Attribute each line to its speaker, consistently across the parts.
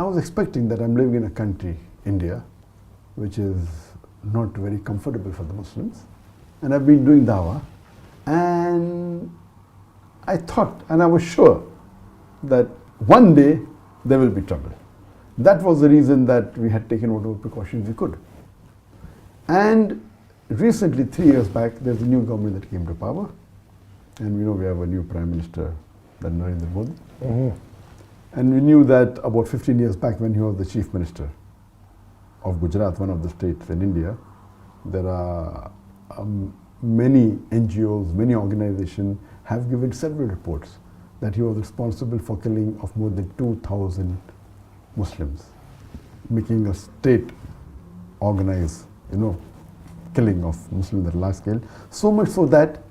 Speaker 1: I was expecting that I'm living in a country, India, which is not very comfortable for the Muslims, and I've been doing dawah, and I thought, and I was sure, that one day there will be trouble. That was the reason that we had taken whatever precautions we could. And recently, 3 years back, there's a new government that came to power, and we know we have a new Prime Minister, Narendra Modi. And we knew that about 15 years back, when he was the Chief Minister of Gujarat, one of the states in India, there are many NGOs, many organizations have given several reports that he was responsible for killing of more than 2,000 Muslims, making a state organized, killing of Muslims at large scale. So much so that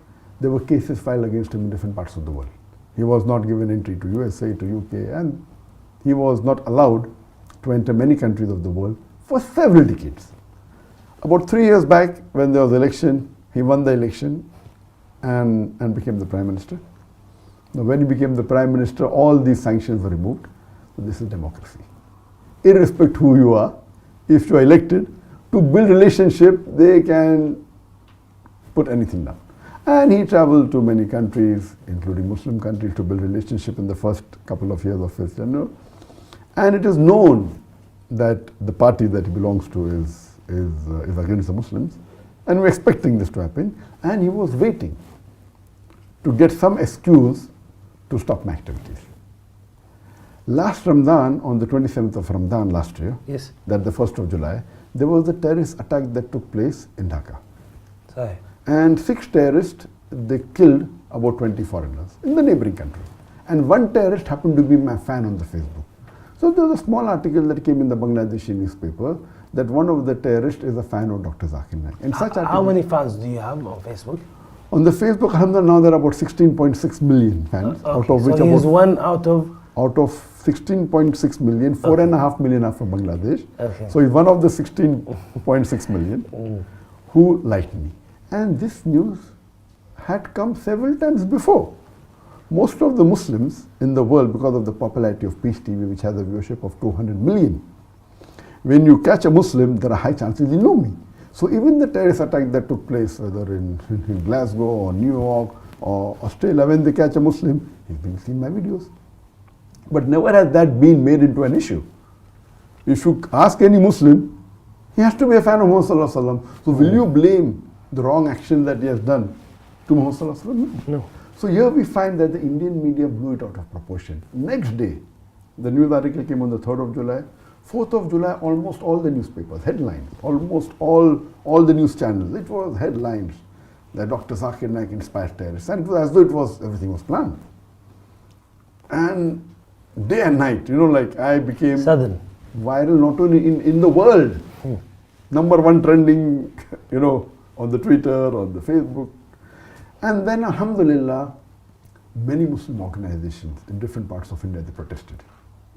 Speaker 1: there were cases filed against him in different parts of the world. He was not given entry to USA, to UK, and he was not allowed to enter many countries of the world for several decades. About 3 years back, when there was election, he won the election and became the Prime Minister. Now, when he became the Prime Minister, all these sanctions were removed. So this is democracy. Irrespective who you are, if you are elected, to build relationship, they can put anything down. And he traveled to many countries, including Muslim countries, to build relationship in the first couple of years of his tenure. And it is known that the party that he belongs to is against the Muslims. And we're expecting this to happen. And he was waiting to get some excuse to stop my activities. Last Ramadan, on the 27th of Ramadan last year,
Speaker 2: yes,
Speaker 1: that the 1st of July, there was a terrorist attack that took place in Dhaka.
Speaker 2: Sorry.
Speaker 1: And 6 terrorists, they killed about 20 foreigners in the neighboring country. And one terrorist happened to be my fan on the Facebook. So there was a small article that came in the Bangladeshi newspaper that one of the terrorists is a fan of Dr. Zakir Naik. And such
Speaker 2: how many fans do you have on Facebook?
Speaker 1: On the Facebook, alhamdulillah, now there are about 16.6 million fans, out of which
Speaker 2: so he is one out of
Speaker 1: 16.6 million, 4.5 million are from Bangladesh.
Speaker 2: Okay.
Speaker 1: So he's one of the 16.6 million who liked me. And this news had come several times before. Most of the Muslims in the world, because of the popularity of Peace TV, which has a viewership of 200 million, when you catch a Muslim, there are high chances you know me. So even the terrorist attack that took place, whether in Glasgow or New York or Australia, when they catch a Muslim, he's been seeing my videos. But never has that been made into an issue. If you ask any Muslim, he has to be a fan of Muhammad Sallallahu Alaihi Wasallam. So will you blame the wrong action that he has done to Muhammad Sallallahu Alaihi Wasallam?
Speaker 2: No.
Speaker 1: So here we find that the Indian media blew it out of proportion. Next day, the news article came on the 3rd of July. 4th of July, almost all the newspapers, headlines, almost all the news channels, it was headlines that Dr. Zakir Naik inspired terrorists. And it was as though everything was planned. And day and night, I became
Speaker 2: sudden
Speaker 1: viral not only in the world, #1 trending, on the Twitter, on the Facebook. And then, alhamdulillah, many Muslim organizations in different parts of India, they protested.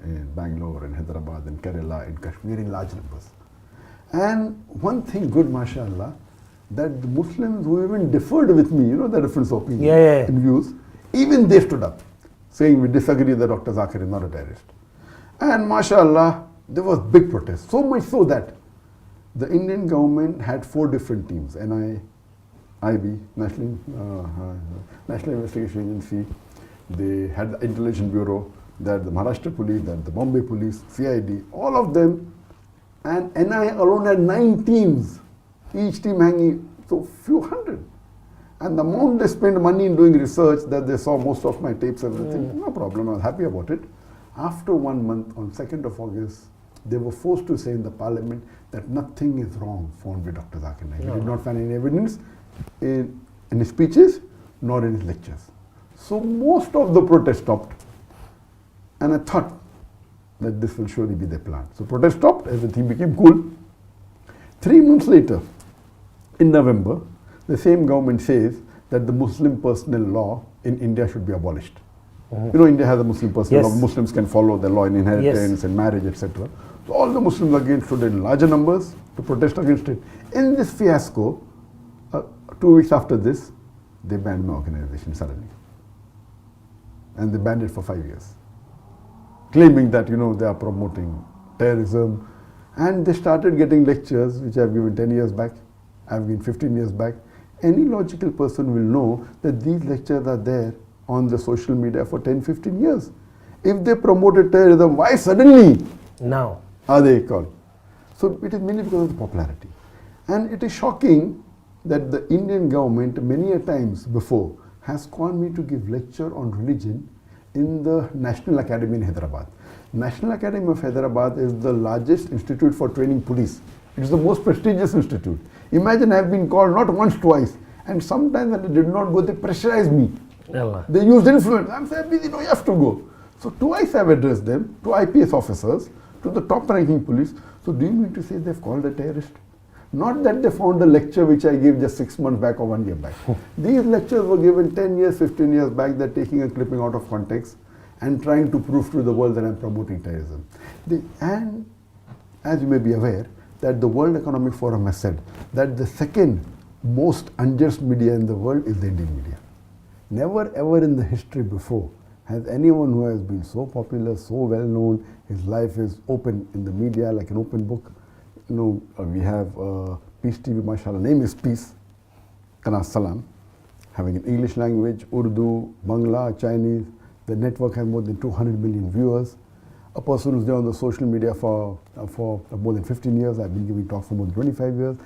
Speaker 1: In Bangalore, in Hyderabad, in Kerala, in Kashmir, in large numbers. And one thing good, mashallah, that the Muslims who even differed with me, the difference of opinion and views, even they stood up, saying we disagree that Dr. Zakir is not a terrorist. And mashallah, there was big protest, so much so that the Indian government had 4 different teams, NIB, National Investigation Agency, they had the Intelligence Bureau, that the Maharashtra Police, that the Bombay Police, CID, all of them, and NIA alone had 9 teams, each team hanging, so few hundred. And the amount they spent money in doing research, that they saw most of my tapes, everything, no problem, I was happy about it. After 1 month, on 2nd of August, they were forced to say in the parliament that nothing is wrong found with Dr. Zakir Naik. He did not find any evidence in his speeches, nor in his lectures. So most of the protest stopped. And I thought that this will surely be their plan. So protest stopped, everything became cool. 3 months later, in November, the same government says that the Muslim personal law in India should be abolished. India has a Muslim personal law. Muslims can follow the law in inheritance and marriage, etc. So all the Muslims again stood in larger numbers to protest against it. In this fiasco, 2 weeks after this, they banned my organization suddenly. And they banned it for 5 years. claiming that, they are promoting terrorism. And they started getting lectures, which I've given 10 years back, I've given 15 years back. Any logical person will know that these lectures are there on the social media for 10, 15 years. If they promoted terrorism, why suddenly
Speaker 2: now
Speaker 1: are they called? So it is mainly because of the popularity. And it is shocking that the Indian government many a times before has called me to give lecture on religion in the National Academy in Hyderabad. National Academy of Hyderabad is the largest institute for training police. It is the most prestigious institute. Imagine I have been called not once, twice, and sometimes when I did not go, they pressurized me.
Speaker 2: Allah.
Speaker 1: They used influence. I'm saying, busy, no, you have to go. So twice I've addressed them, to IPS officers, to the top ranking police. So do you mean to say they've called a terrorist? Not that they found a lecture which I gave just 6 months back or 1 year back. These lectures were given 10 years, 15 years back. They're taking a clipping out of context and trying to prove to the world that I'm promoting terrorism. And as you may be aware, that the World Economic Forum has said that the second most unjust media in the world is the Indian media. Never ever in the history before has anyone who has been so popular, so well known, his life is open in the media like an open book. We have Peace TV, mashallah, name is Peace, Kana Salam, having an English language, Urdu, Bangla, Chinese. The network has more than 200 million viewers. A person who's there on the social media for more than 15 years. I've been giving talks for more than 25 years.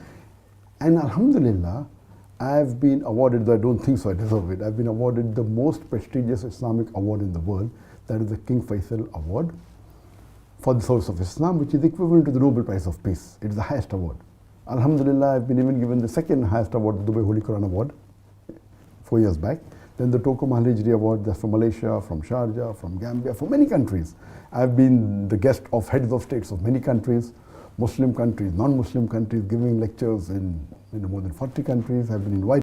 Speaker 1: And alhamdulillah, I've been awarded, though I don't think so I deserve it, I've been awarded the most prestigious Islamic award in the world. That is the King Faisal Award for the service of Islam, which is equivalent to the Nobel Prize of Peace. It is the highest award. Alhamdulillah, I've been even given the second highest award, the Dubai Holy Quran Award, 4 years back. Then the Toko Mahalajri Award, that's from Malaysia, from Sharjah, from Gambia, from many countries. I've been the guest of heads of states of many countries, Muslim countries, non-Muslim countries, giving lectures in more than 40 countries. I've been invited